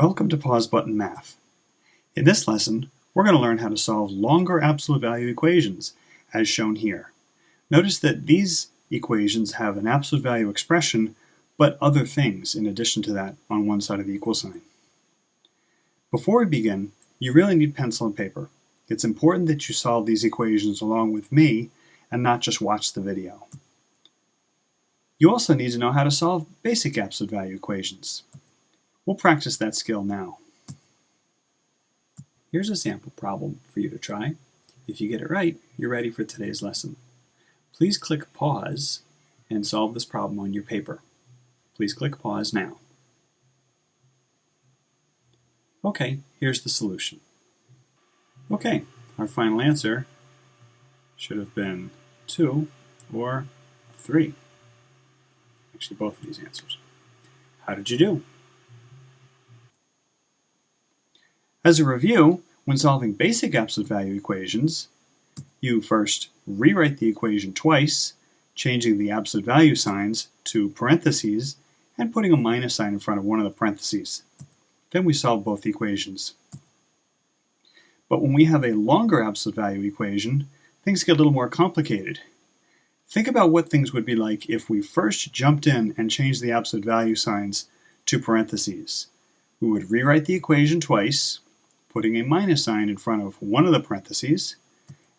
Welcome to Pause Button Math. In this lesson, we're going to learn how to solve longer absolute value equations, as shown here. Notice that these equations have an absolute value expression, but other things in addition to that on one side of the equal sign. Before we begin, you really need pencil and paper. It's important that you solve these equations along with me and not just watch the video. You also need to know how to solve basic absolute value equations. We'll practice that skill now. Here's a sample problem for you to try. If you get it right, you're ready for today's lesson. Please click pause and solve this problem on your paper. Please click pause now. Okay, here's the solution. Okay, our final answer should have been 2 or 3. Actually, both of these answers. How did you do? As a review, when solving basic absolute value equations, you first rewrite the equation twice, changing the absolute value signs to parentheses and putting a minus sign in front of one of the parentheses. Then we solve both equations. But when we have a longer absolute value equation, things get a little more complicated. Think about what things would be like if we first jumped in and changed the absolute value signs to parentheses. We would rewrite the equation twice, putting a minus sign in front of one of the parentheses,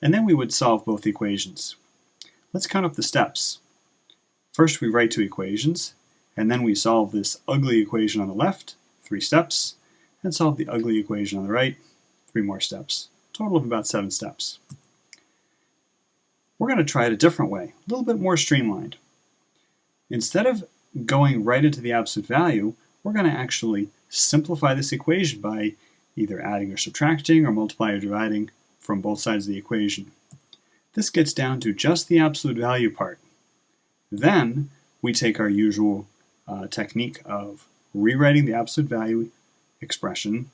and then we would solve both equations. Let's count up the steps. First we write two equations, and then we solve this ugly equation on the left, 3 steps, and solve the ugly equation on the right, 3 more steps. Total of about 7 steps. We're going to try it a different way, a little bit more streamlined. Instead of going right into the absolute value, we're going to actually simplify this equation by either adding or subtracting or multiplying or dividing from both sides of the equation. This gets down to just the absolute value part. Then we take our usual technique of rewriting the absolute value expression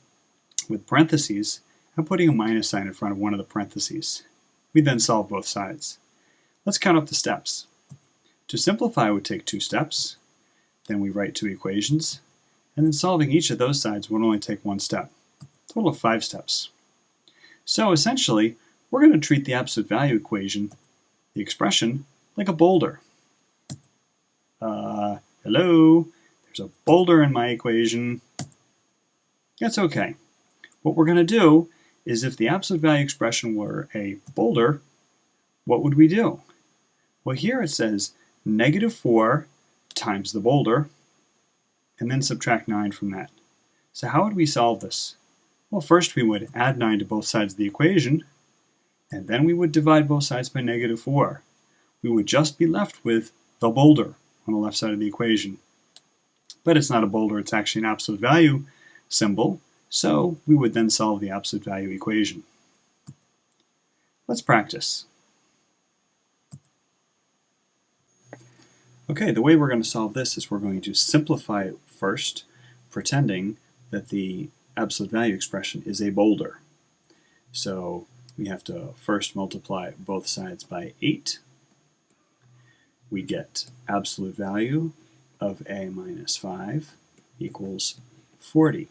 with parentheses and putting a minus sign in front of one of the parentheses. We then solve both sides. Let's count up the steps. To simplify would take 2 steps, then we write 2 equations, and then solving each of those sides would only take 1 step. Total of 5 steps. So essentially, we're going to treat the absolute value equation, the expression, like a boulder. Hello? There's a boulder in my equation. That's okay. What we're going to do is if the absolute value expression were a boulder, what would we do? Well, here it says -4 times the boulder, and then subtract 9 from that. So how would we solve this? Well, first we would add 9 to both sides of the equation, and then we would divide both sides by -4. We would just be left with the boulder on the left side of the equation. But it's not a boulder, it's actually an absolute value symbol, so we would then solve the absolute value equation. Let's practice. Okay, the way we're going to solve this is we're going to simplify it first, pretending that the absolute value expression is a boulder. So we have to first multiply both sides by 8. We get absolute value of a minus 5 equals 40.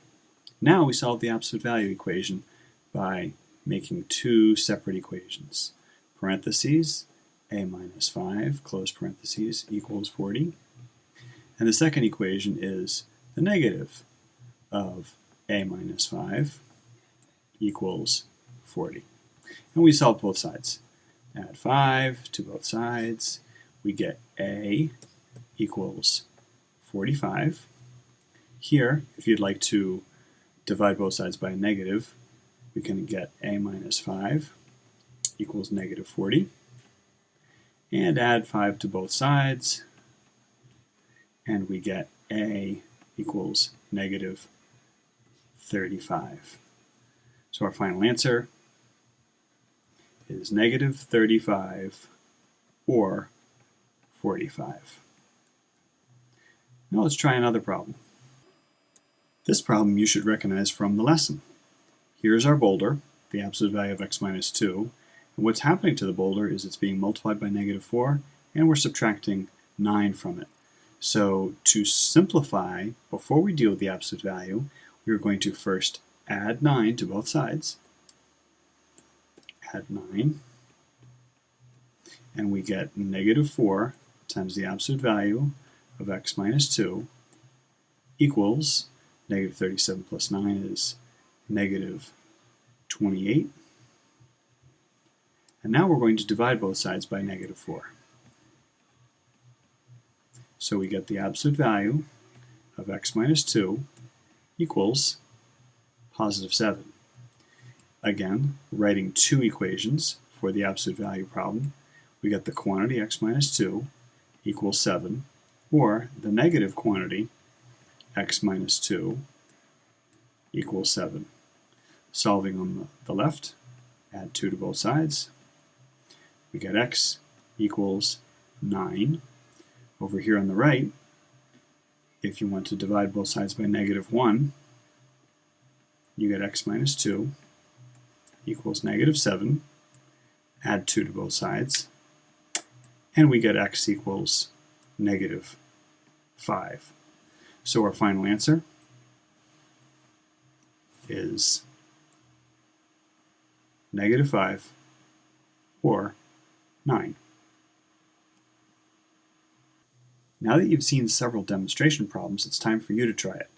Now we solve the absolute value equation by making 2 separate equations. Parentheses, a minus 5, close parentheses, equals 40. And the second equation is the negative of a minus 5 equals 40. And we solve both sides. Add 5 to both sides. We get a equals 45. Here, if you'd like to divide both sides by a negative, we can get a minus 5 equals -40. And add 5 to both sides, and we get a equals -35. So our final answer is -35 or 45. Now let's try another problem. This problem you should recognize from the lesson. Here's our boulder, the absolute value of x minus 2. And what's happening to the boulder is it's being multiplied by -4, and we're subtracting 9 from it. So to simplify, before we deal with the absolute value, we're going to first add 9 to both sides. Add 9. And we get negative 4 times the absolute value of x minus 2 equals negative 37 plus 9 is negative 28. And now we're going to divide both sides by negative 4. So we get the absolute value of x minus 2 equals positive 7. Again, writing two equations for the absolute value problem, we get the quantity x minus 2 equals 7, or the negative quantity x minus 2 equals 7. Solving on the left, add 2 to both sides. We get x equals 9. Over here on the right, if you want to divide both sides by negative 1, you get x minus 2 equals negative 7. Add 2 to both sides, and we get x equals negative 5. So our final answer is negative 5 or 9. Now that you've seen several demonstration problems, it's time for you to try it.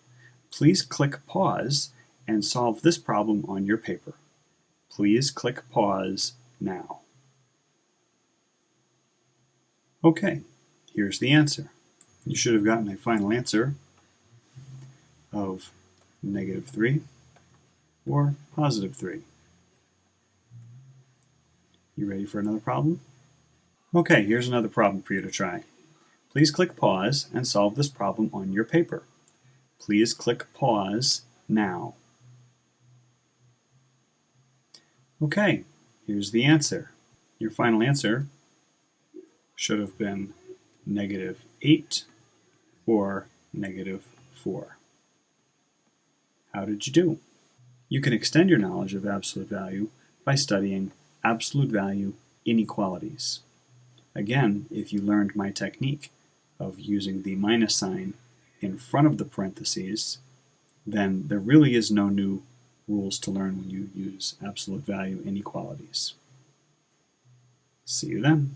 Please click pause and solve this problem on your paper. Please click pause now. Okay, here's the answer. You should have gotten a final answer of negative 3 or positive 3. You ready for another problem? Okay, here's another problem for you to try. Please click pause and solve this problem on your paper. Please click pause now. Okay, here's the answer. Your final answer should have been negative 8 or negative 4. How did you do? You can extend your knowledge of absolute value by studying absolute value inequalities. Again, if you learned my technique of using the minus sign in front of the parentheses, then there really is no new rules to learn when you use absolute value inequalities. See you then.